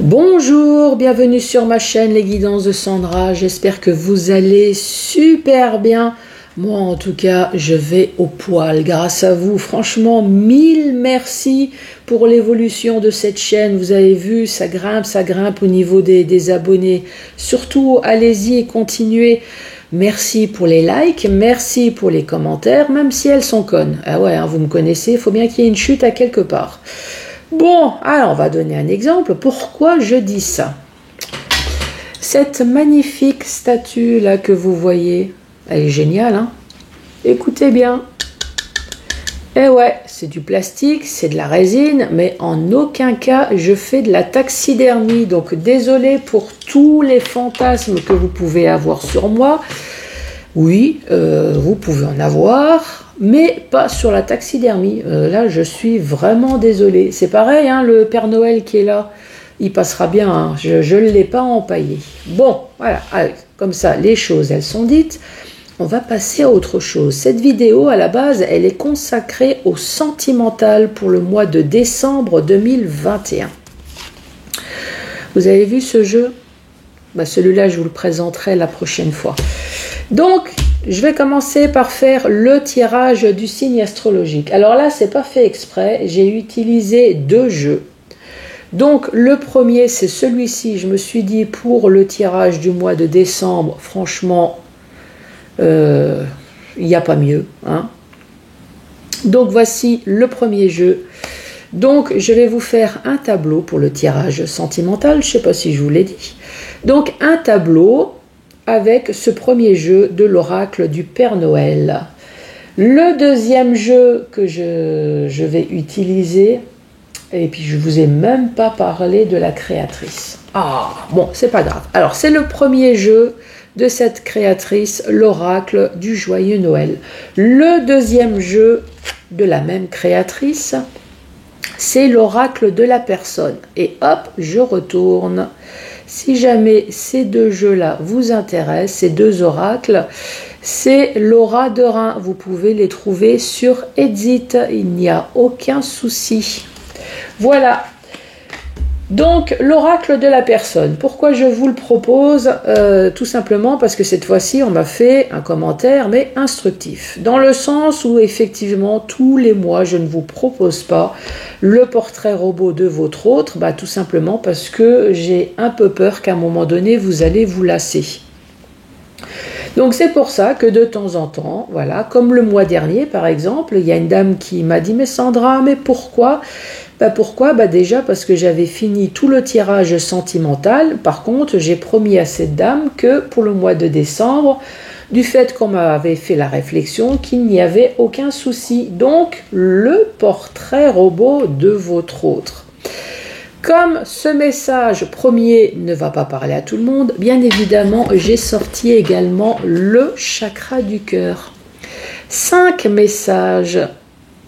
Bonjour, bienvenue sur ma chaîne Les Guidances de Sandra, j'espère que vous allez super bien. Moi en tout cas, je vais au poil grâce à vous. Franchement, mille merci pour l'évolution de cette chaîne. Vous avez vu, ça grimpe au niveau des abonnés. Surtout, allez-y et continuez. Merci pour les likes, merci pour les commentaires, même si elles sont connes. Ah ouais, hein, vous me connaissez, il faut bien qu'il y ait une chute à quelque part. Bon, alors on va donner un exemple. Pourquoi je dis ça? Cette magnifique statue là que vous voyez, elle est géniale, hein? Écoutez bien. Eh ouais, c'est du plastique, c'est de la résine, mais en aucun cas je fais de la taxidermie. Donc désolé pour tous les fantasmes que vous pouvez avoir sur moi. Oui, vous pouvez en avoir, mais pas sur la taxidermie. Là, je suis vraiment désolée. C'est pareil, hein, le Père Noël qui est là, il passera bien. Hein, je ne l'ai pas empaillé. Bon, voilà, allez, comme ça, les choses, elles sont dites. On va passer à autre chose. Cette vidéo, à la base, elle est consacrée au sentimental pour le mois de décembre 2021. Vous avez vu ce jeu? Bah, celui-là, je vous le présenterai la prochaine fois. Donc, je vais commencer par faire le tirage du signe astrologique. Alors là, c'est pas fait exprès, j'ai utilisé deux jeux. Donc, le premier, c'est celui-ci. Je me suis dit, pour le tirage du mois de décembre, franchement, il n'y a pas mieux. Hein. Donc, voici le premier jeu. Donc, je vais vous faire un tableau pour le tirage sentimental. Je ne sais pas si je vous l'ai dit. Donc, un tableau avec ce premier jeu de l'oracle du Père Noël. Le deuxième jeu que je vais utiliser, et puis je ne vous ai même pas parlé de la créatrice. Ah, bon, c'est pas grave. Alors, c'est le premier jeu de cette créatrice, l'oracle du Joyeux Noël. Le deuxième jeu de la même créatrice, c'est l'oracle de la personne. Et hop, je retourne. Si jamais ces deux jeux-là vous intéressent, ces deux oracles, c'est l'aura de Rhin. Vous pouvez les trouver sur Exit, il n'y a aucun souci. Voilà. Donc, l'oracle de la personne. Pourquoi je vous le propose? Tout simplement parce que cette fois-ci, on m'a fait un commentaire, mais instructif. Dans le sens où, effectivement, tous les mois, je ne vous propose pas le portrait robot de votre autre, bah, tout simplement parce que j'ai un peu peur qu'à un moment donné, vous allez vous lasser. Donc c'est pour ça que de temps en temps, voilà, comme le mois dernier par exemple, il y a une dame qui m'a dit « Mais Sandra, mais pourquoi ?» Pourquoi? Déjà parce que j'avais fini tout le tirage sentimental. Par contre, j'ai promis à cette dame que pour le mois de décembre, du fait qu'on m'avait fait la réflexion, qu'il n'y avait aucun souci. Donc, le portrait robot de votre autre. Comme ce message premier ne va pas parler à tout le monde, bien évidemment, j'ai sorti également le chakra du cœur. 5 messages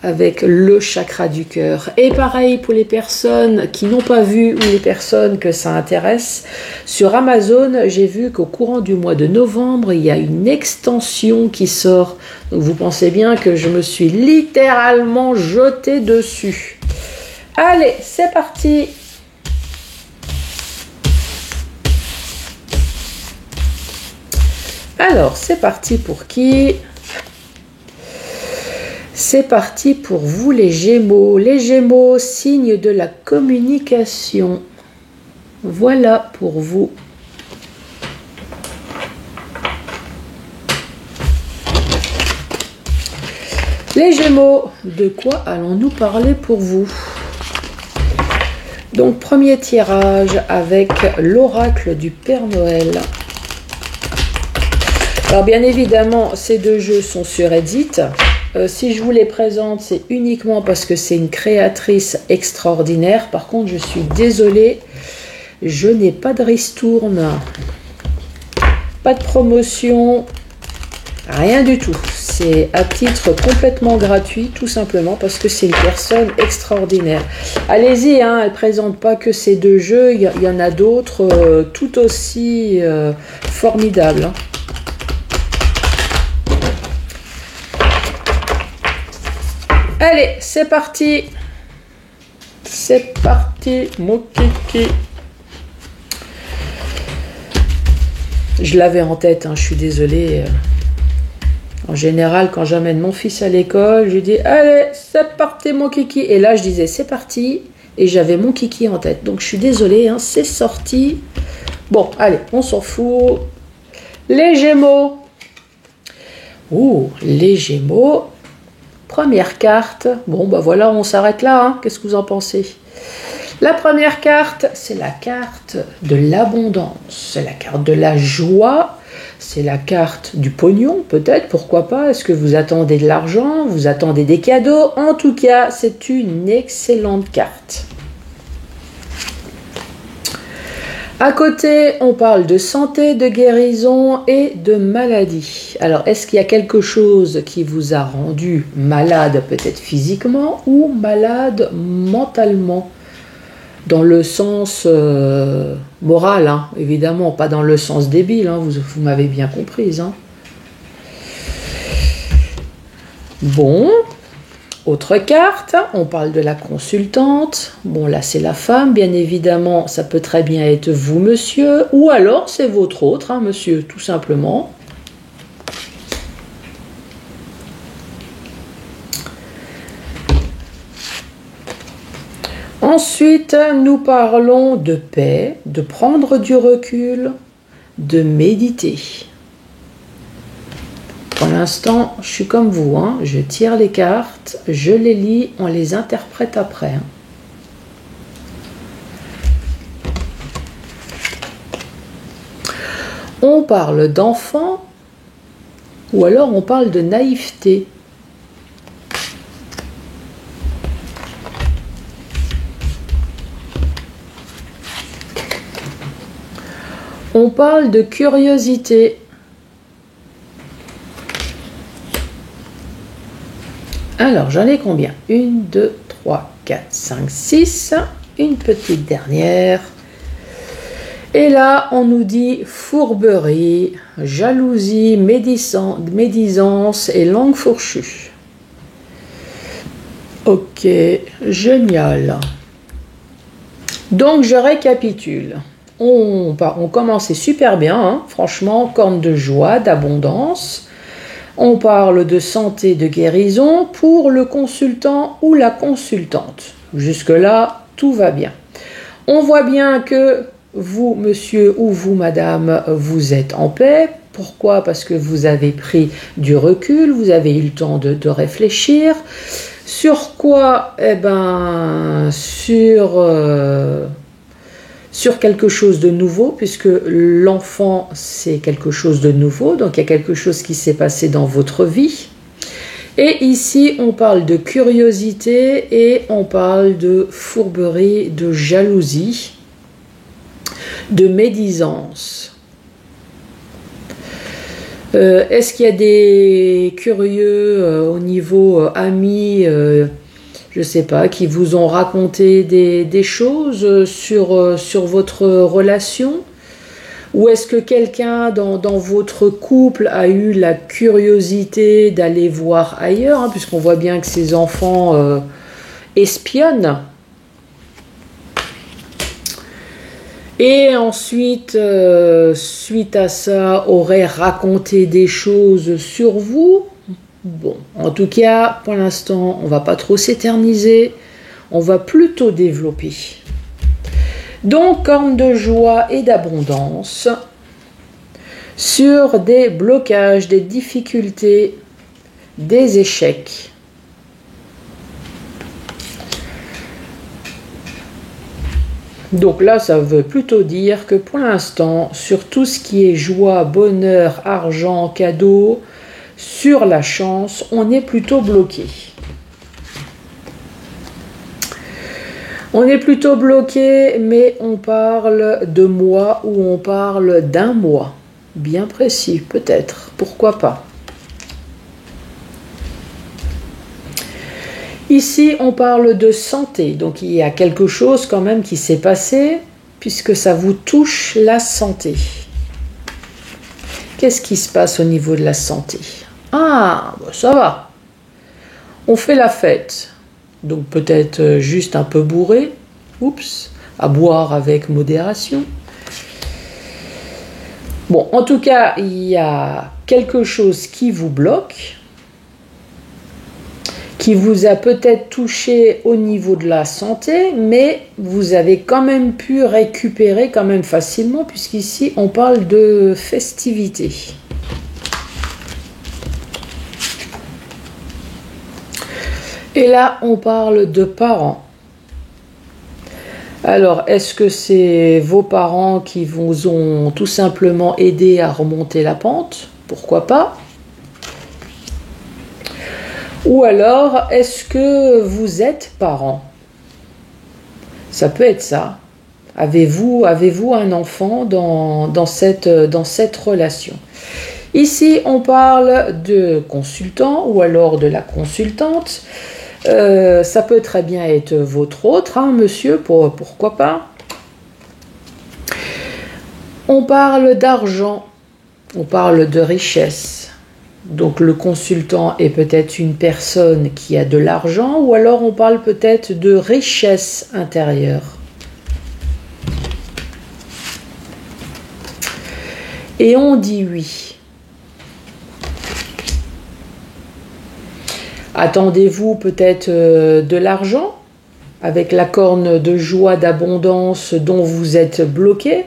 avec le chakra du cœur. Et pareil pour les personnes qui n'ont pas vu ou les personnes que ça intéresse. Sur Amazon, j'ai vu qu'au courant du mois de novembre, il y a une extension qui sort. Donc vous pensez bien que je me suis littéralement jetée dessus. Allez, c'est parti! Alors, c'est parti pour qui? C'est parti pour vous les Gémeaux. Les Gémeaux, signe de la communication. Voilà pour vous. Les Gémeaux, de quoi allons-nous parler pour vous? Donc, premier tirage avec l'oracle du Père Noël. Alors, bien évidemment, ces deux jeux sont sur Edit. Si je vous les présente, c'est uniquement parce que c'est une créatrice extraordinaire. Par contre, je suis désolée, je n'ai pas de ristourne, pas de promotion, rien du tout. C'est à titre complètement gratuit, tout simplement parce que c'est une personne extraordinaire. Allez-y, hein, elle ne présente pas que ces deux jeux, il y en a d'autres tout aussi formidables. Hein. Allez, c'est parti. C'est parti, mon kiki. Je l'avais en tête, hein, je suis désolée. En général, quand j'amène mon fils à l'école, je dis « Allez, c'est parti mon kiki !» Et là, je disais « C'est parti !» Et j'avais mon kiki en tête. Donc, je suis désolée, hein, c'est sorti. Bon, allez, on s'en fout. Les Gémeaux. Ouh, les Gémeaux. Première carte. Bon, bah voilà, on s'arrête là. Hein. Qu'est-ce que vous en pensez? La première carte, c'est la carte de l'abondance. C'est la carte de la joie. C'est la carte du pognon, peut-être, pourquoi pas. Est-ce que vous attendez de l'argent? Vous attendez des cadeaux? En tout cas, c'est une excellente carte. À côté, on parle de santé, de guérison et de maladie. Alors, est-ce qu'il y a quelque chose qui vous a rendu malade, peut-être physiquement, ou malade mentalement? Dans le sens moral, hein, évidemment, pas dans le sens débile, hein, vous m'avez bien comprise. Hein. Bon, autre carte, on parle de la consultante. Bon, là, c'est la femme, bien évidemment, ça peut très bien être vous, monsieur, ou alors c'est votre autre, hein, monsieur, tout simplement. Ensuite, nous parlons de paix, de prendre du recul, de méditer. Pour l'instant, je suis comme vous, hein, je tire les cartes, je les lis, on les interprète après. Hein. On parle d'enfant ou alors on parle de naïveté. On parle de curiosité. Alors, j'en ai combien? 1, 2, 3, 4, 5, 6. Une petite dernière. Et là, on nous dit fourberie, jalousie, médisance et langue fourchue. Ok, génial. Donc, je récapitule. On commençait super bien, hein, franchement, corne de joie, d'abondance. On parle de santé, de guérison pour le consultant ou la consultante. Jusque-là, tout va bien. On voit bien que vous, monsieur, ou vous, madame, vous êtes en paix. Pourquoi? Parce que vous avez pris du recul, vous avez eu le temps de réfléchir. Sur quoi? Eh ben, sur quelque chose de nouveau, puisque l'enfant, c'est quelque chose de nouveau, donc il y a quelque chose qui s'est passé dans votre vie. Et ici, on parle de curiosité et on parle de fourberie, de jalousie, de médisance. Est-ce qu'il y a des curieux au niveau amis, je ne sais pas, qui vous ont raconté des choses sur votre relation? Ou est-ce que quelqu'un dans votre couple a eu la curiosité d'aller voir ailleurs, hein, puisqu'on voit bien que ces enfants espionnent? Et ensuite, suite à ça, aurait raconté des choses sur vous? Bon, en tout cas, pour l'instant, on ne va pas trop s'éterniser, on va plutôt développer. Donc, corne de joie et d'abondance sur des blocages, des difficultés, des échecs. Donc là, ça veut plutôt dire que pour l'instant, sur tout ce qui est joie, bonheur, argent, cadeau, sur la chance, on est plutôt bloqué. On est plutôt bloqué, mais on parle de mois ou on parle d'un mois. Bien précis, peut-être. Pourquoi pas? Ici, on parle de santé. Donc, il y a quelque chose quand même qui s'est passé, puisque ça vous touche la santé. Qu'est-ce qui se passe au niveau de la santé? Ah, bah ça va. On fait la fête. Donc peut-être juste un peu bourré. Oups, à boire avec modération. Bon, en tout cas, il y a quelque chose qui vous bloque, qui vous a peut-être touché au niveau de la santé, mais vous avez quand même pu récupérer quand même facilement, puisqu'ici on parle de festivités. Et là, on parle de parents. Alors, est-ce que c'est vos parents qui vous ont tout simplement aidé à remonter la pente? Pourquoi pas? Ou alors, est-ce que vous êtes parent? Ça peut être ça. Avez-vous un enfant dans cette relation? Ici, on parle de consultant ou alors de la consultante. Ça peut très bien être votre autre, hein, monsieur, pourquoi pas. On parle d'argent, on parle de richesse. Donc le consultant est peut-être une personne qui a de l'argent, ou alors on parle peut-être de richesse intérieure. Et on dit oui. Attendez-vous peut-être de l'argent avec la corne de joie, d'abondance dont vous êtes bloqué?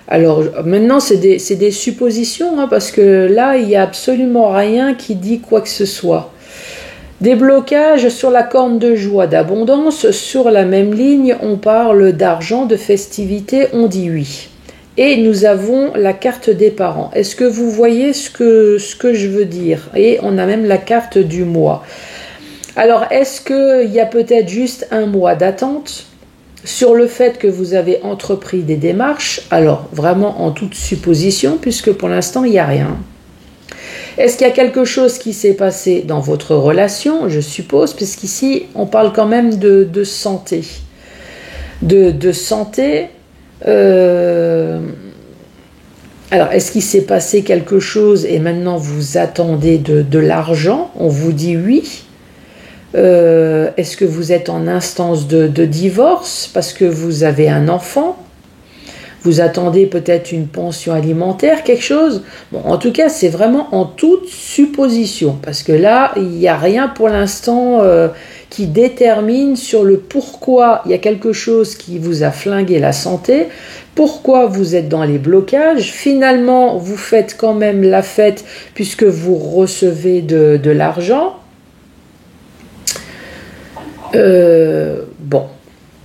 Alors maintenant c'est des suppositions, hein, parce que là il n'y a absolument rien qui dit quoi que ce soit. Des blocages sur la corne de joie, d'abondance, sur la même ligne on parle d'argent, de festivité, on dit oui. Et nous avons la carte des parents. Est-ce que vous voyez ce que je veux dire? Et on a même la carte du mois. Alors est-ce qu'il y a peut-être juste un mois d'attente sur le fait que vous avez entrepris des démarches? Alors, vraiment en toute supposition, puisque pour l'instant, il n'y a rien. Est-ce qu'il y a quelque chose qui s'est passé dans votre relation? Je suppose, puisqu'ici, on parle quand même de santé. De santé. Alors, est-ce qu'il s'est passé quelque chose et maintenant vous attendez de l'argent? On vous dit oui. Est-ce que vous êtes en instance de divorce parce que vous avez un enfant? Vous attendez peut-être une pension alimentaire, quelque chose? Bon, en tout cas, c'est vraiment en toute supposition, parce que là, il n'y a rien pour l'instant qui détermine sur le pourquoi il y a quelque chose qui vous a flingué la santé, pourquoi vous êtes dans les blocages. Finalement, vous faites quand même la fête puisque vous recevez de l'argent. Bon,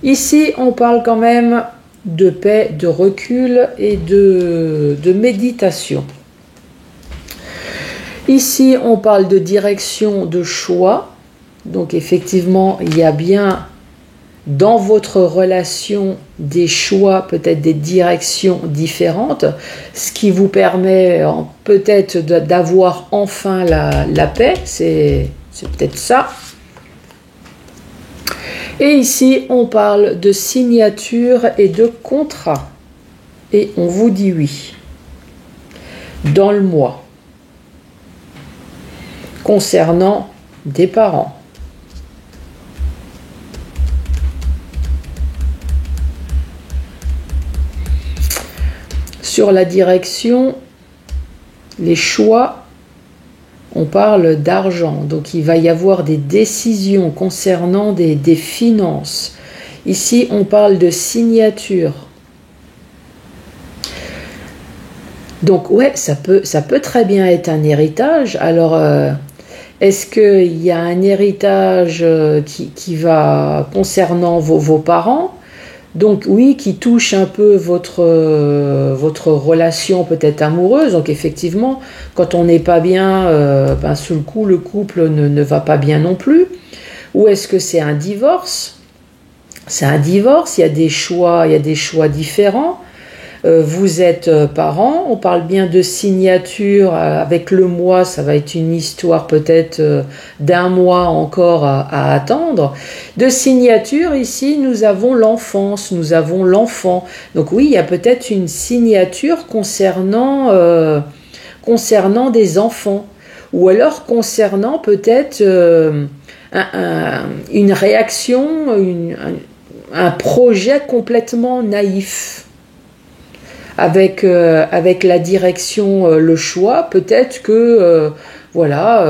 ici on parle quand même de paix, de recul et de méditation. Ici on parle de direction, de choix. Donc effectivement il y a bien dans votre relation des choix, peut-être des directions différentes, ce qui vous permet peut-être d'avoir enfin la paix, c'est peut-être ça. Et ici, on parle de signature et de contrat. Et on vous dit oui. Dans le mois. Concernant des parents. Sur la direction, les choix, on parle d'argent, donc il va y avoir des décisions concernant des finances. Ici, on parle de signature. Donc ouais, ça peut très bien être un héritage. Alors, est-ce qu'il y a un héritage qui va concernant vos parents? Donc oui, qui touche un peu votre relation peut-être amoureuse. Donc effectivement, quand on n'est pas bien, sous le coup, le couple ne va pas bien non plus. Ou est-ce que c'est un divorce? C'est un divorce, il y a des choix différents. Vous êtes parents, on parle bien de signature avec le mois, ça va être une histoire peut-être d'un mois encore à attendre. De signature, ici, nous avons l'enfance, nous avons l'enfant. Donc oui, il y a peut-être une signature concernant des enfants. Ou alors concernant peut-être une réaction, un projet complètement naïf. avec la direction, le choix, peut-être que voilà,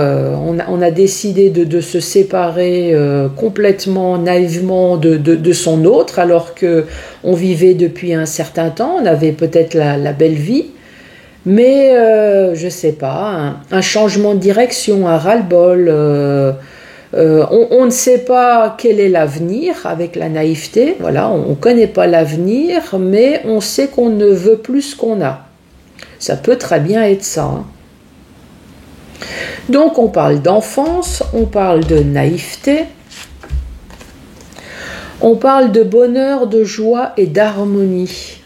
on a décidé de se séparer complètement naïvement de son autre, alors que on vivait depuis un certain temps, on avait peut-être la belle vie, mais je sais pas, un changement de direction, un ras-le-bol. On ne sait pas quel est l'avenir avec la naïveté, voilà, on ne connaît pas l'avenir, mais on sait qu'on ne veut plus ce qu'on a. Ça peut très bien être ça. Hein. Donc on parle d'enfance, on parle de naïveté, on parle de bonheur, de joie et d'harmonie.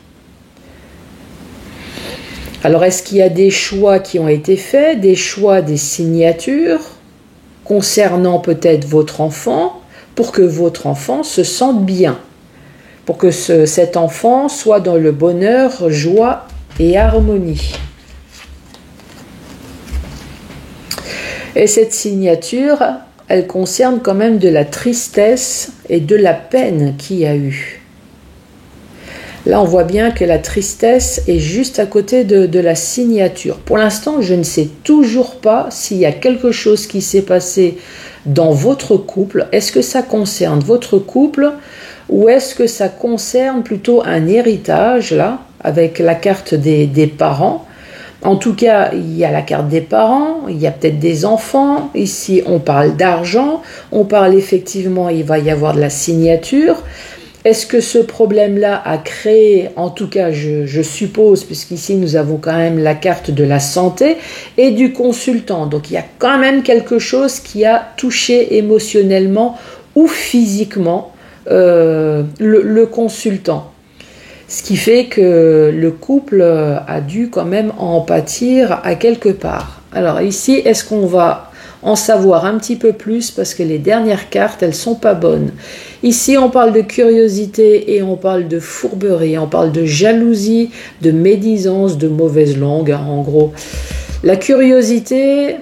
Alors est-ce qu'il y a des choix qui ont été faits, des choix, des signatures concernant peut-être votre enfant, pour que votre enfant se sente bien, pour que cet enfant soit dans le bonheur, joie et harmonie. Et cette signature, elle concerne quand même de la tristesse et de la peine qu'il y a eu. Là, on voit bien que la tristesse est juste à côté de la signature. Pour l'instant, je ne sais toujours pas s'il y a quelque chose qui s'est passé dans votre couple. Est-ce que ça concerne votre couple ou est-ce que ça concerne plutôt un héritage, là, avec la carte des parents? En tout cas, il y a la carte des parents, il y a peut-être des enfants. Ici, on parle d'argent, on parle effectivement, il va y avoir de la signature. Est-ce que ce problème-là a créé, en tout cas je suppose, puisqu'ici nous avons quand même la carte de la santé et du consultant. Donc il y a quand même quelque chose qui a touché émotionnellement ou physiquement le consultant. Ce qui fait que le couple a dû quand même en pâtir à quelque part. Alors ici, est-ce qu'on va en savoir un petit peu plus parce que les dernières cartes, elles sont pas bonnes. Ici, on parle de curiosité et on parle de fourberie, on parle de jalousie, de médisance, de mauvaise langue, hein, en gros. La curiosité,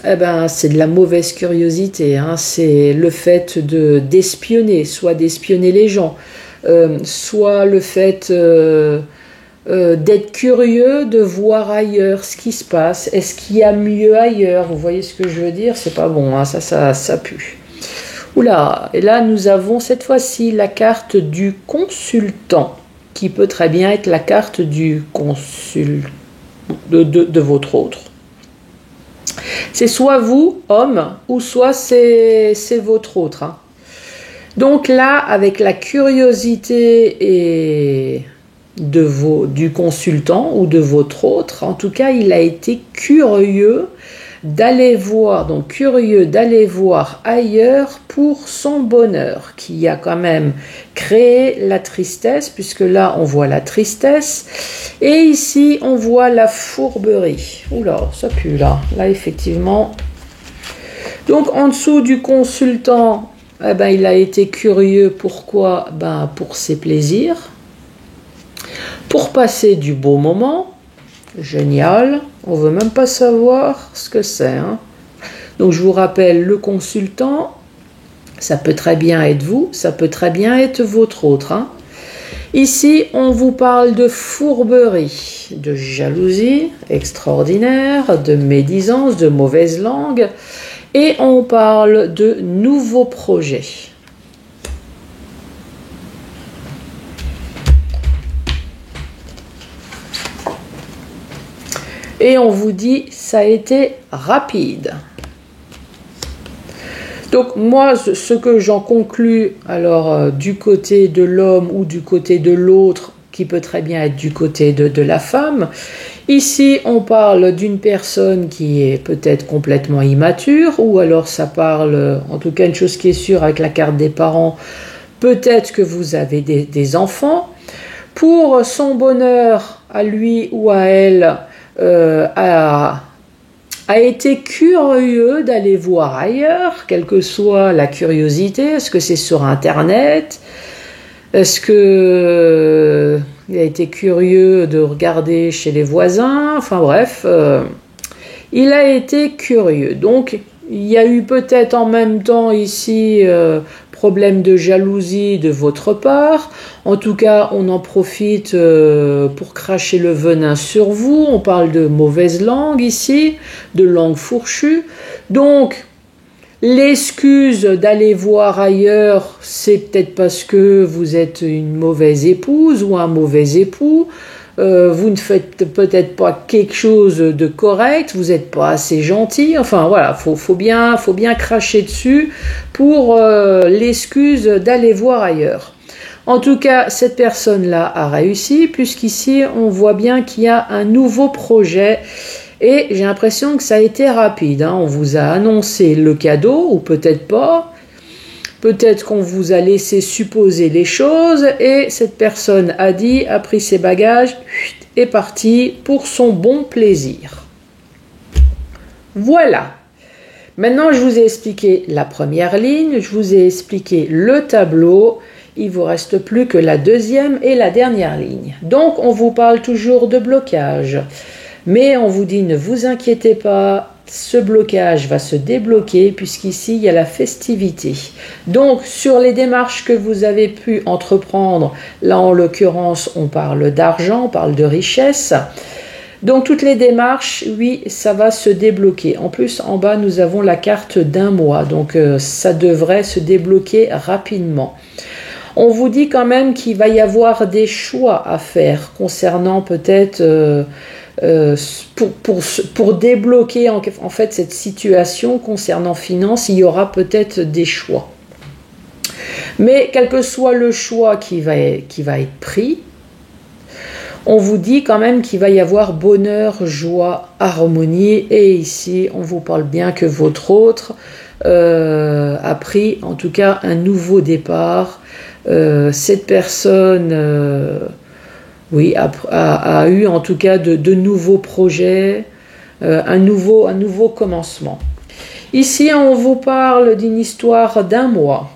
eh ben, c'est de la mauvaise curiosité, hein, c'est le fait d'espionner, soit d'espionner les gens, soit le fait d'être curieux, de voir ailleurs ce qui se passe. Est-ce qu'il y a mieux ailleurs? Vous voyez ce que je veux dire? C'est pas bon, hein, ça pue. Oula, et là nous avons cette fois-ci la carte du consultant, qui peut très bien être la carte du de votre autre. C'est soit vous, homme, ou soit c'est votre autre. Hein. Donc là, avec la curiosité et du consultant ou de votre autre, en tout cas, il a été curieux d'aller voir, donc curieux d'aller voir ailleurs pour son bonheur, qui a quand même créé la tristesse, puisque là, on voit la tristesse, et ici, on voit la fourberie. Oula, ça pue là, effectivement. Donc, en dessous du consultant, eh ben, il a été curieux, pourquoi? Ben, pour ses plaisirs, pour passer du beau moment. Génial, on ne veut même pas savoir ce que c'est. Hein. Donc je vous rappelle, le consultant, ça peut très bien être vous, ça peut très bien être votre autre. Hein. Ici, on vous parle de fourberie, de jalousie extraordinaire, de médisance, de mauvaise langue, et on parle de nouveaux projets. Et on vous dit, ça a été rapide. Donc moi, ce que j'en conclus, alors du côté de l'homme ou du côté de l'autre, qui peut très bien être du côté de la femme, ici on parle d'une personne qui est peut-être complètement immature, ou alors ça parle, en tout cas une chose qui est sûre avec la carte des parents, peut-être que vous avez des enfants. Pour son bonheur, à lui ou à elle, a été curieux d'aller voir ailleurs, quelle que soit la curiosité. Est-ce que c'est sur Internet? Est-ce que il a été curieux de regarder chez les voisins? Enfin bref, il a été curieux. Donc il y a eu peut-être en même temps ici problème de jalousie de votre part. En tout cas, on en profite pour cracher le venin sur vous. On parle de mauvaise langue ici, de langue fourchue. Donc, l'excuse d'aller voir ailleurs, c'est peut-être parce que vous êtes une mauvaise épouse ou un mauvais époux. Vous ne faites peut-être pas quelque chose de correct, vous n'êtes pas assez gentil. Enfin voilà, faut bien cracher dessus pour l'excuse d'aller voir ailleurs. En tout cas, cette personne-là a réussi, puisqu'ici, on voit bien qu'il y a un nouveau projet. Et j'ai l'impression que ça a été rapide. On vous a annoncé le cadeau, ou peut-être pas. Peut-être qu'on vous a laissé supposer les choses. Et cette personne a pris ses bagages, est partie pour son bon plaisir. Voilà. Maintenant, je vous ai expliqué la première ligne. Je vous ai expliqué le tableau. Il vous reste plus que la deuxième et la dernière ligne. Donc, on vous parle toujours de blocage. Mais on vous dit, ne vous inquiétez pas, ce blocage va se débloquer puisqu'ici, il y a la festivité. Donc, sur les démarches que vous avez pu entreprendre, là en l'occurrence, on parle d'argent, on parle de richesse. Donc, toutes les démarches, oui, ça va se débloquer. En plus, en bas, nous avons la carte d'un mois. Donc, ça devrait se débloquer rapidement. On vous dit quand même qu'il va y avoir des choix à faire concernant peut-être... pour débloquer en fait cette situation concernant finances, il y aura peut-être des choix. Mais quel que soit le choix qui va être pris, on vous dit quand même qu'il va y avoir bonheur, joie, harmonie. Et ici, on vous parle bien que votre autre a pris en tout cas un nouveau départ. Cette personne... oui, a eu en tout cas de nouveaux projets, un nouveau commencement. Ici, on vous parle d'une histoire d'un mois.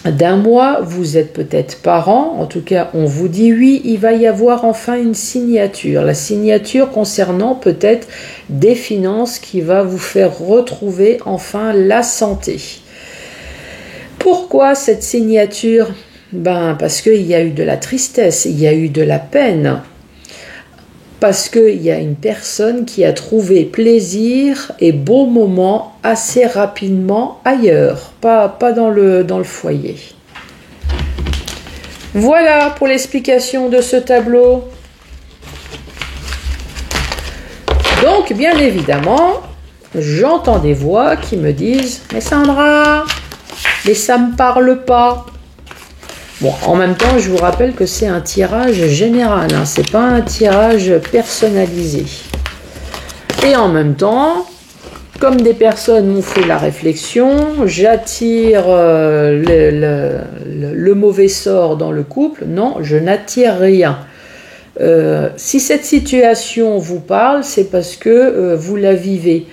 D'un mois, vous êtes peut-être parent, en tout cas, on vous dit oui, il va y avoir enfin une signature. La signature concernant peut-être des finances qui va vous faire retrouver enfin la santé. Pourquoi cette signature ? Parce qu'il y a eu de la tristesse, il y a eu de la peine, parce qu'il y a une personne qui a trouvé plaisir et beaux moments assez rapidement ailleurs, pas dans le foyer. Voilà pour l'explication de ce tableau. Donc, bien évidemment, j'entends des voix qui me disent « Mais Sandra, mais ça ne me parle pas ». Bon, en même temps, je vous rappelle que c'est un tirage général, c'est pas un tirage personnalisé. Et en même temps, comme des personnes m'ont fait la réflexion, j'attire le mauvais sort dans le couple. Non, je n'attire rien. Si cette situation vous parle, c'est parce que vous la vivez.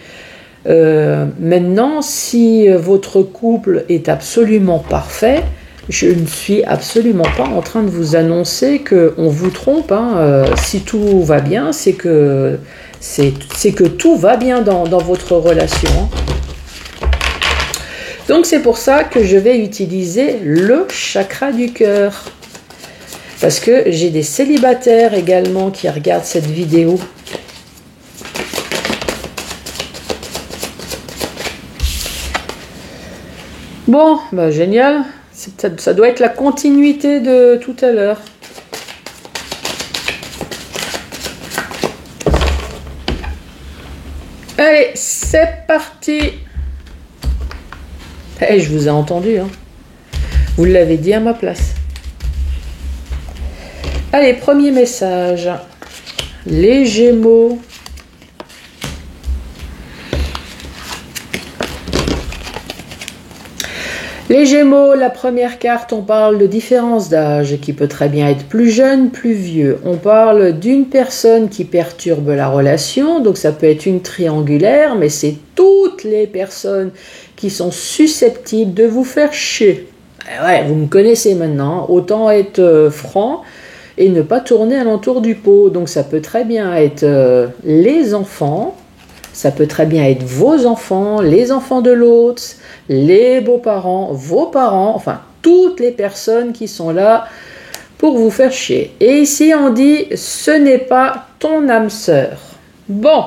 Maintenant, si votre couple est absolument parfait, je ne suis absolument pas en train de vous annoncer qu'on vous trompe. Si tout va bien, c'est que tout va bien dans votre relation. Donc c'est pour ça que je vais utiliser le chakra du cœur. Parce que j'ai des célibataires également qui regardent cette vidéo. Bon, génial. Ça doit être la continuité de tout à l'heure. Allez, c'est parti. Je vous ai entendu. Vous l'avez dit à ma place. Allez, premier message. Les Gémeaux. Les Gémeaux, la première carte, on parle de différence d'âge qui peut très bien être plus jeune, plus vieux. On parle d'une personne qui perturbe la relation, donc ça peut être une triangulaire, mais c'est toutes les personnes qui sont susceptibles de vous faire chier. Ouais, vous me connaissez maintenant, autant être franc et ne pas tourner alentour du pot. Donc ça peut très bien être les enfants, Ça peut très bien être vos enfants, les enfants de l'autre, les beaux-parents, vos parents, enfin toutes les personnes qui sont là pour vous faire chier. Et ici on dit ce n'est pas ton âme sœur. Bon,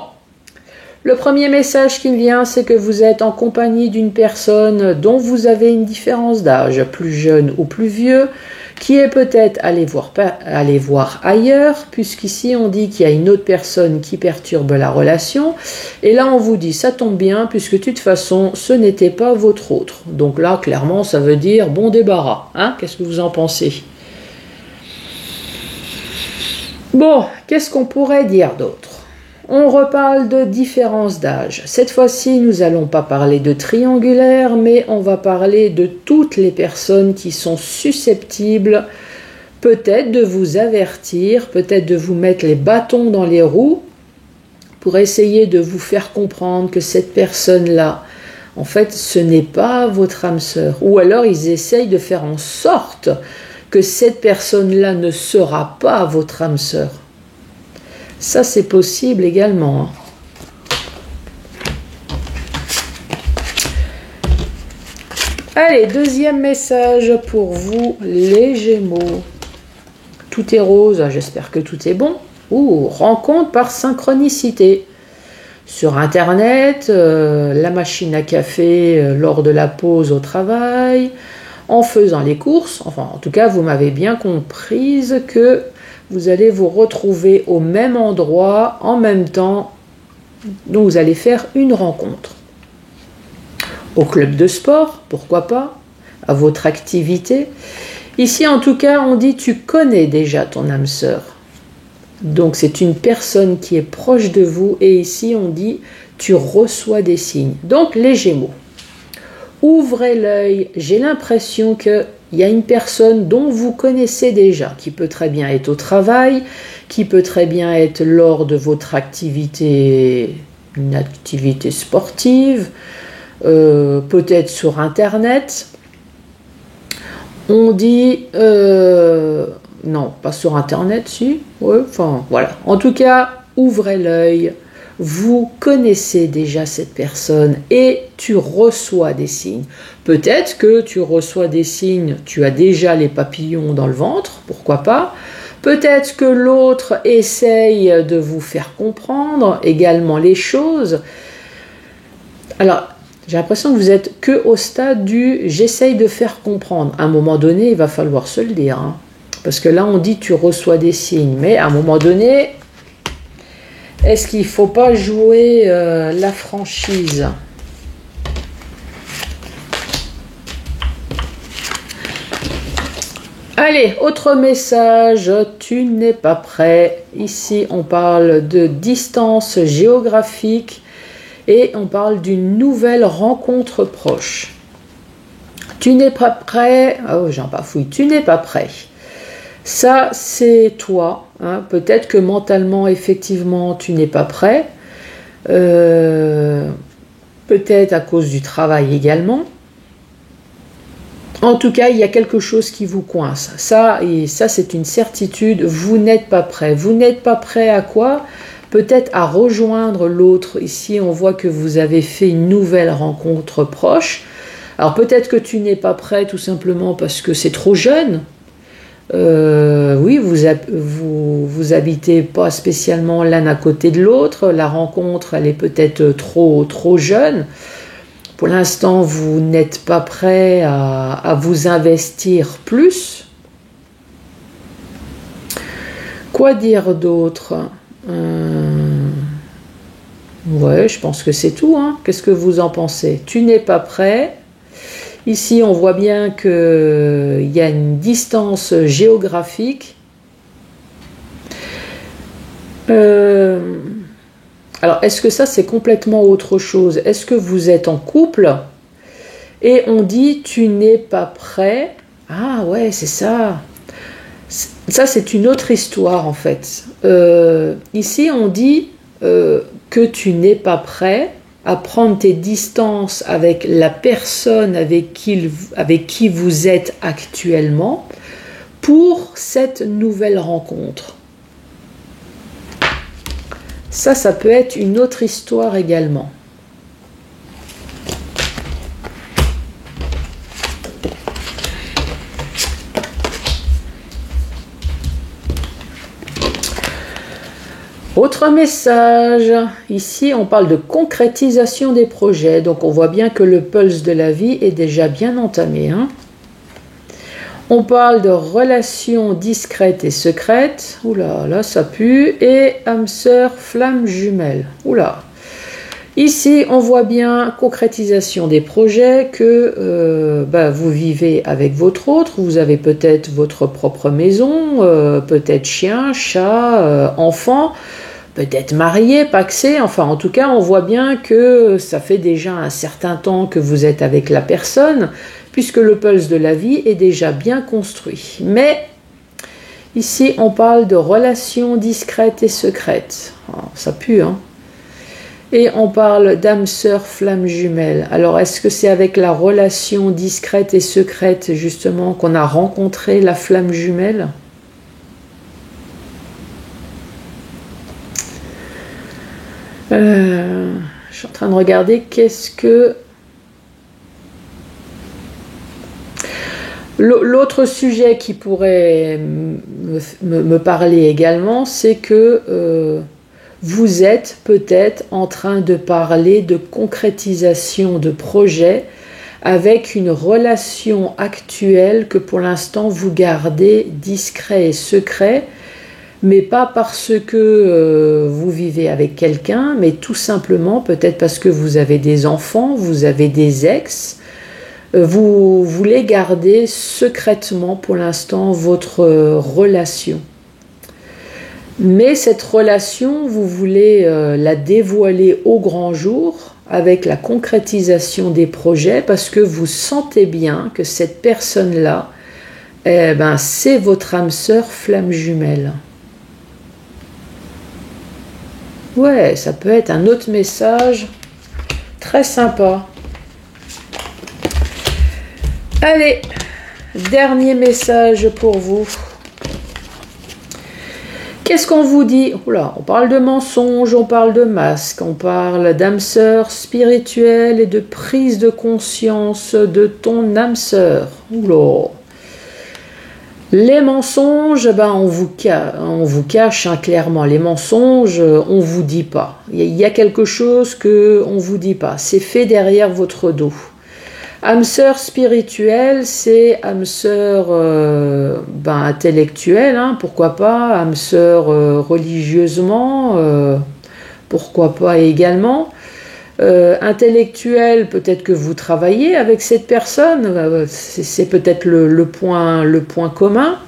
le premier message qui me vient, c'est que vous êtes en compagnie d'une personne dont vous avez une différence d'âge, plus jeune ou plus vieux, qui est peut-être allé voir ailleurs, puisqu'ici on dit qu'il y a une autre personne qui perturbe la relation, et là on vous dit ça tombe bien, puisque de toute façon ce n'était pas votre autre. Donc là clairement ça veut dire bon débarras, hein? Qu'est-ce que vous en pensez? Bon, qu'est-ce qu'on pourrait dire d'autre? On reparle de différence d'âge. Cette fois-ci, nous n'allons pas parler de triangulaire, mais on va parler de toutes les personnes qui sont susceptibles peut-être de vous avertir, peut-être de vous mettre les bâtons dans les roues pour essayer de vous faire comprendre que cette personne-là, en fait, ce n'est pas votre âme sœur. Ou alors, ils essayent de faire en sorte que cette personne-là ne sera pas votre âme sœur. Ça, c'est possible également. Allez, deuxième message pour vous, les Gémeaux. Tout est rose, j'espère que tout est bon. Ouh, rencontre par synchronicité. Sur Internet, la machine à café lors de la pause au travail, en faisant les courses. Enfin, en tout cas, vous m'avez bien comprise que vous allez vous retrouver au même endroit en même temps, donc vous allez faire une rencontre. Au club de sport, pourquoi pas, à votre activité. Ici en tout cas on dit tu connais déjà ton âme sœur. Donc c'est une personne qui est proche de vous et ici on dit tu reçois des signes. Donc les Gémeaux, ouvrez l'œil, j'ai l'impression que il y a une personne dont vous connaissez déjà, qui peut très bien être au travail, qui peut très bien être lors de votre activité, une activité sportive, peut-être sur Internet. On dit, non, pas sur Internet, si, ouais, enfin voilà. En tout cas, ouvrez l'œil. Vous connaissez déjà cette personne et tu reçois des signes. Peut-être que tu reçois des signes, tu as déjà les papillons dans le ventre, pourquoi pas. Peut-être que l'autre essaye de vous faire comprendre également les choses. Alors, j'ai l'impression que vous êtes que au stade du « j'essaye de faire comprendre ». À un moment donné, il va falloir se le dire. Hein. Parce que là, on dit « tu reçois des signes ». Mais à un moment donné, est-ce qu'il ne faut pas jouer la franchise ? Allez, autre message, tu n'es pas prêt. Ici, on parle de distance géographique et on parle d'une nouvelle rencontre proche. Tu n'es pas prêt. Oh, j'en bafouille. Tu n'es pas prêt. Ça, c'est toi. Hein. Peut-être que mentalement, effectivement, tu n'es pas prêt. Peut-être à cause du travail également. En tout cas, il y a quelque chose qui vous coince. Ça, c'est une certitude. Vous n'êtes pas prêt. Vous n'êtes pas prêt à quoi ? Peut-être à rejoindre l'autre. Ici, on voit que vous avez fait une nouvelle rencontre proche. Alors, peut-être que tu n'es pas prêt tout simplement parce que c'est trop jeune. Oui, vous habitez pas spécialement l'un à côté de l'autre. La rencontre, elle est peut-être trop jeune. Pour l'instant, vous n'êtes pas prêt à vous investir plus. Quoi dire d'autre ? Ouais, je pense que c'est tout. Hein. Qu'est-ce que vous en pensez ? Tu n'es pas prêt. Ici, on voit bien qu'il y a une distance géographique. Alors, est-ce que ça, c'est complètement autre chose ? Est-ce que vous êtes en couple et on dit « tu n'es pas prêt ». Ah ouais, c'est ça. Ça, c'est une autre histoire, en fait. Ici, on dit que tu n'es pas prêt à prendre tes distances avec la personne avec qui vous êtes actuellement pour cette nouvelle rencontre. Ça peut être une autre histoire également. Autre message, ici on parle de concrétisation des projets, donc on voit bien que le pulse de la vie est déjà bien entamé. Hein. On parle de relations discrètes et secrètes, oula, là ça pue, et âme sœur, flamme jumelle, oula. Ici on voit bien concrétisation des projets que vous vivez avec votre autre, vous avez peut-être votre propre maison, peut-être chien, chat, enfant, peut-être marié, pacsé, enfin en tout cas on voit bien que ça fait déjà un certain temps que vous êtes avec la personne, puisque le pulse de la vie est déjà bien construit. Mais ici on parle de relations discrètes et secrètes, alors, ça pue hein. Et on parle d'âme sœur flamme jumelle. Alors est-ce que c'est avec la relation discrète et secrète justement qu'on a rencontré la flamme jumelle ? Je suis en train de regarder qu'est-ce que... L'autre sujet qui pourrait me parler également, c'est que vous êtes peut-être en train de parler de concrétisation de projets avec une relation actuelle que pour l'instant vous gardez discret et secret, mais pas parce que vous vivez avec quelqu'un, mais tout simplement peut-être parce que vous avez des enfants, vous avez des ex, vous voulez garder secrètement pour l'instant votre relation. Mais cette relation, vous voulez la dévoiler au grand jour avec la concrétisation des projets parce que vous sentez bien que cette personne-là, c'est votre âme sœur flamme jumelle. Ouais, ça peut être un autre message très sympa. Allez, dernier message pour vous. Qu'est-ce qu'on vous dit? Oula, on parle de mensonges, on parle de masques, on parle d'âme sœur spirituelle et de prise de conscience de ton âme sœur. Oula. Les mensonges, on vous cache hein, clairement. Les mensonges, on ne vous dit pas. Il y a quelque chose qu'on ne vous dit pas. C'est fait derrière votre dos. Âme sœur spirituelle, c'est âme sœur intellectuelle, hein, pourquoi pas. Âme sœur religieusement, pourquoi pas également. Intellectuelle, peut-être que vous travaillez avec cette personne, c'est peut-être le point commun.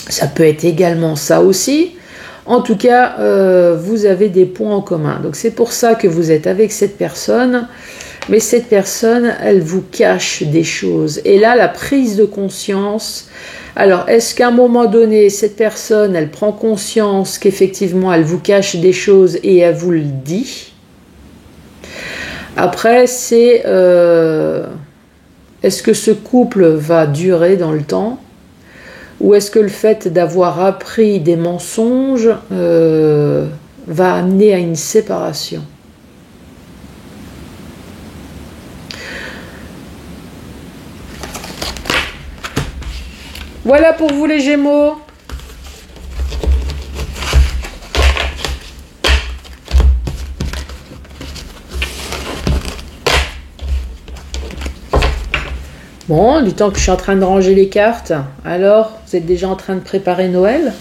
Ça peut être également ça aussi. En tout cas, vous avez des points en commun. Donc c'est pour ça que vous êtes avec cette personne. Mais cette personne, elle vous cache des choses. Et là, la prise de conscience. Alors, est-ce qu'à un moment donné, cette personne, elle prend conscience qu'effectivement, elle vous cache des choses et elle vous le dit? Après, c'est... est-ce que ce couple va durer dans le temps? Ou est-ce que le fait d'avoir appris des mensonges va amener à une séparation? Voilà pour vous les Gémeaux. Bon, du temps que je suis en train de ranger les cartes, alors, vous êtes déjà en train de préparer Noël?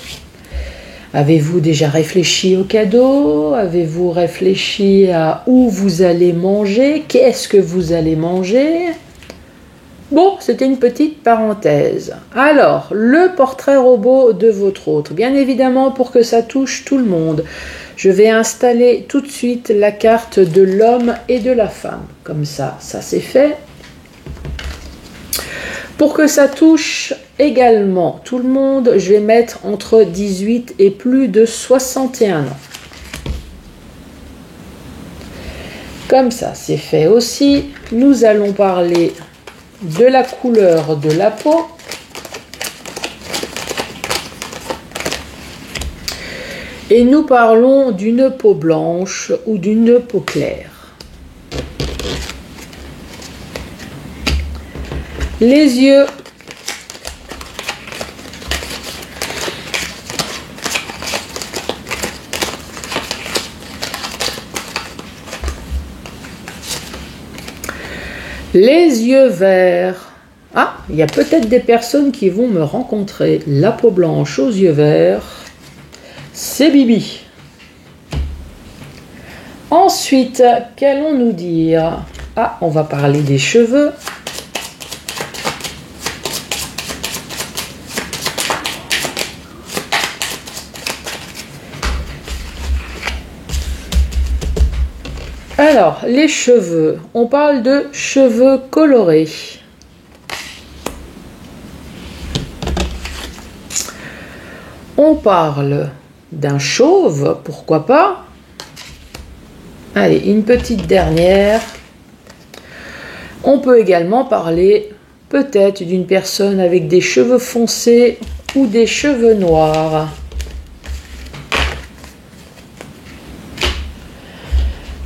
Avez-vous déjà réfléchi aux cadeaux? Avez-vous réfléchi à où vous allez manger? Qu'est-ce que vous allez manger? Bon, c'était une petite parenthèse. Alors, le portrait robot de votre autre. Bien évidemment, pour que ça touche tout le monde, je vais installer tout de suite la carte de l'homme et de la femme. Comme ça c'est fait. Pour que ça touche également tout le monde, je vais mettre entre 18 et plus de 61 ans. Comme ça, c'est fait aussi. Nous allons parler de la couleur de la peau. Et nous parlons d'une peau blanche ou d'une peau claire. Les yeux. Les yeux verts. Ah, il y a peut-être des personnes qui vont me rencontrer. La peau blanche aux yeux verts, c'est Bibi. Ensuite, qu'allons-nous dire? Ah, on va parler des cheveux. Alors, les cheveux. On parle de cheveux colorés. On parle d'un chauve, pourquoi pas. Allez, une petite dernière. On peut également parler peut-être d'une personne avec des cheveux foncés ou des cheveux noirs.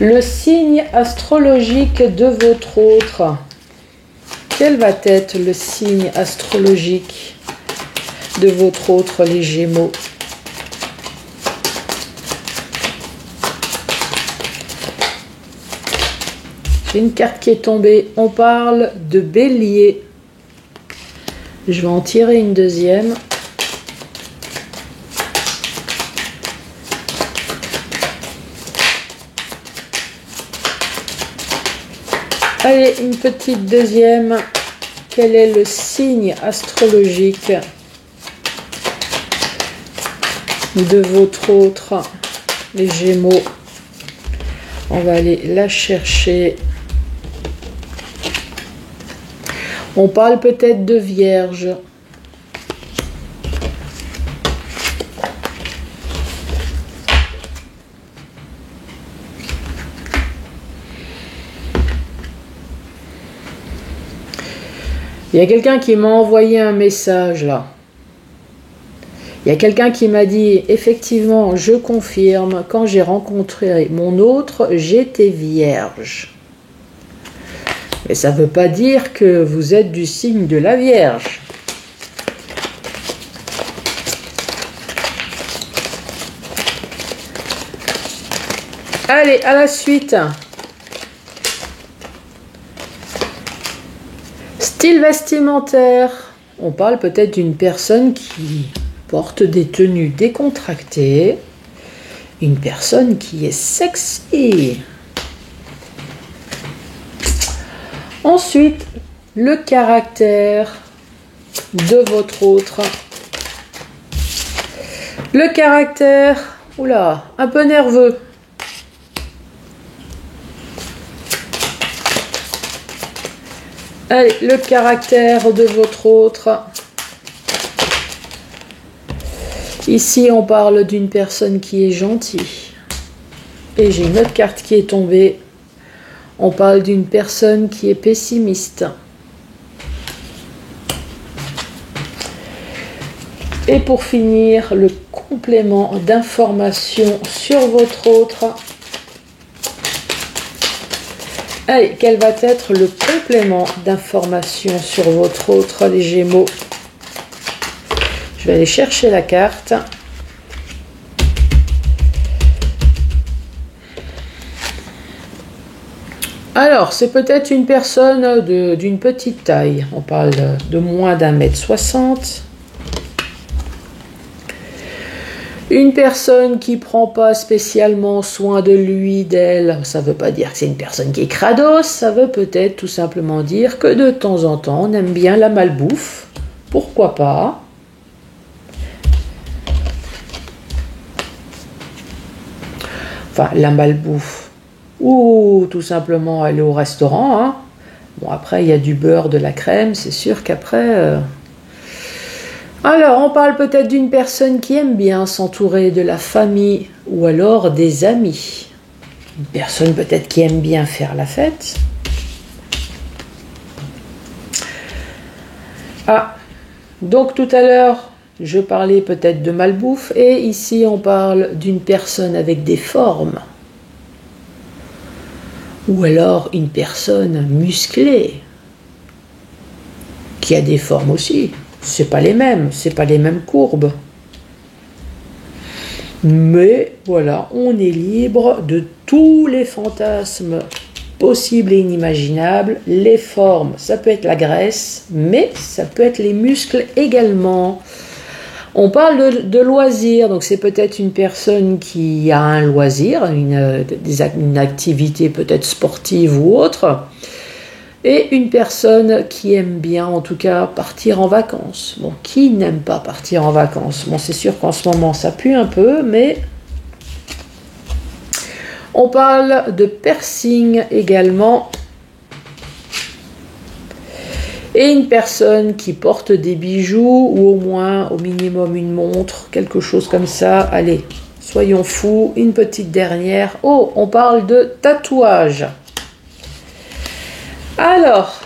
Le signe astrologique de votre autre. Quel va être le signe astrologique de votre autre, les Gémeaux? J'ai une carte qui est tombée. On parle de Bélier. Je vais en tirer une deuxième. Allez, une petite deuxième. Quel est le signe astrologique de votre autre, les Gémeaux? On va aller la chercher. On parle peut-être de Vierge. Il y a quelqu'un qui m'a envoyé un message là. Il y a quelqu'un qui m'a dit, effectivement, je confirme, quand j'ai rencontré mon autre, j'étais vierge. Mais ça ne veut pas dire que vous êtes du signe de la Vierge. Allez, à la suite. Style vestimentaire. On parle peut-être d'une personne qui porte des tenues décontractées. Une personne qui est sexy. Ensuite, le caractère de votre autre. Le caractère, oula, un peu nerveux. Allez, le caractère de votre autre. Ici, on parle d'une personne qui est gentille. Et j'ai une autre carte qui est tombée. On parle d'une personne qui est pessimiste. Et pour finir, le complément d'information sur votre autre. Allez, quel va être le complément d'information sur votre autre, les Gémeaux? Je vais aller chercher la carte. Alors, c'est peut-être une personne d'une petite taille. On parle de moins d'1,60 m. Une personne qui ne prend pas spécialement soin de lui, d'elle. Ça ne veut pas dire que c'est une personne qui est crados. Ça veut peut-être tout simplement dire que de temps en temps, on aime bien la malbouffe. Pourquoi pas? Enfin, la malbouffe. Ou tout simplement aller au restaurant. Hein. Bon, après, il y a du beurre, de la crème. C'est sûr qu'après... Alors, on parle peut-être d'une personne qui aime bien s'entourer de la famille ou alors des amis. Une personne peut-être qui aime bien faire la fête. Ah, donc tout à l'heure, je parlais peut-être de malbouffe, et ici on parle d'une personne avec des formes. Ou alors une personne musclée, qui a des formes aussi. C'est pas les mêmes courbes. Mais voilà, on est libre de tous les fantasmes possibles et inimaginables. Les formes, ça peut être la graisse, mais ça peut être les muscles également. On parle de loisirs, donc c'est peut-être une personne qui a un loisir, une activité peut-être sportive ou autre, et une personne qui aime bien, en tout cas, partir en vacances. Bon, qui n'aime pas partir en vacances? Bon, c'est sûr qu'en ce moment, ça pue un peu, mais on parle de piercing également. Et une personne qui porte des bijoux, ou au moins, au minimum, une montre, quelque chose comme ça. Allez, soyons fous, une petite dernière. Oh, on parle de tatouage. Alors,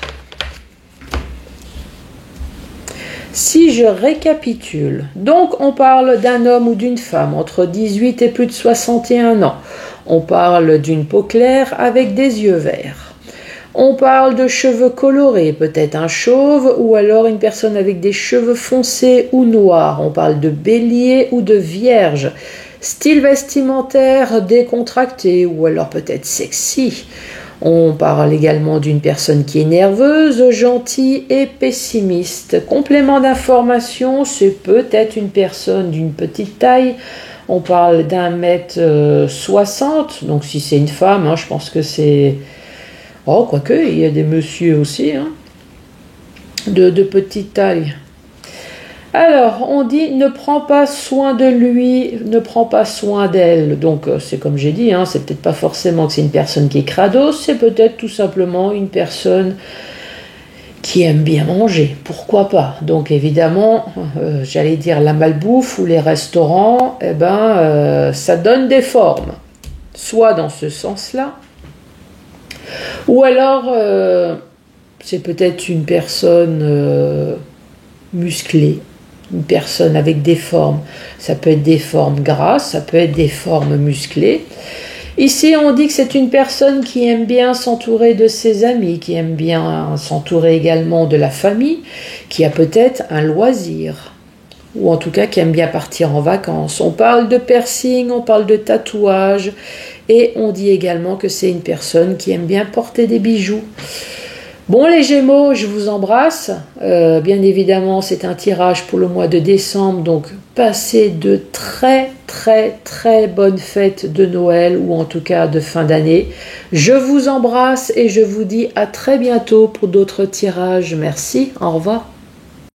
si je récapitule, donc on parle d'un homme ou d'une femme entre 18 et plus de 61 ans. On parle d'une peau claire avec des yeux verts. On parle de cheveux colorés, peut-être un chauve ou alors une personne avec des cheveux foncés ou noirs. On parle de bélier ou de vierge. Style vestimentaire décontracté ou alors peut-être sexy. On parle également d'une personne qui est nerveuse, gentille et pessimiste. Complément d'information, c'est peut-être une personne d'une petite taille. On parle d'1m60, donc si c'est une femme, je pense que c'est... Oh, quoique, il y a des messieurs aussi, de petite taille. Alors, on dit ne prends pas soin de lui, ne prends pas soin d'elle. Donc, c'est comme j'ai dit, c'est peut-être pas forcément que c'est une personne qui est crado, c'est peut-être tout simplement une personne qui aime bien manger. Pourquoi pas? Donc, évidemment, j'allais dire la malbouffe ou les restaurants, ça donne des formes. Soit dans ce sens-là, ou alors, c'est peut-être une personne musclée. Une personne avec des formes, ça peut être des formes grasses, ça peut être des formes musclées. Ici, on dit que c'est une personne qui aime bien s'entourer de ses amis, qui aime bien s'entourer également de la famille, qui a peut-être un loisir, ou en tout cas qui aime bien partir en vacances. On parle de piercing, on parle de tatouage, et on dit également que c'est une personne qui aime bien porter des bijoux. Bon les Gémeaux, je vous embrasse. Bien évidemment, c'est un tirage pour le mois de décembre, donc passez de très très très bonnes fêtes de Noël ou en tout cas de fin d'année. Je vous embrasse et je vous dis à très bientôt pour d'autres tirages. Merci, au revoir.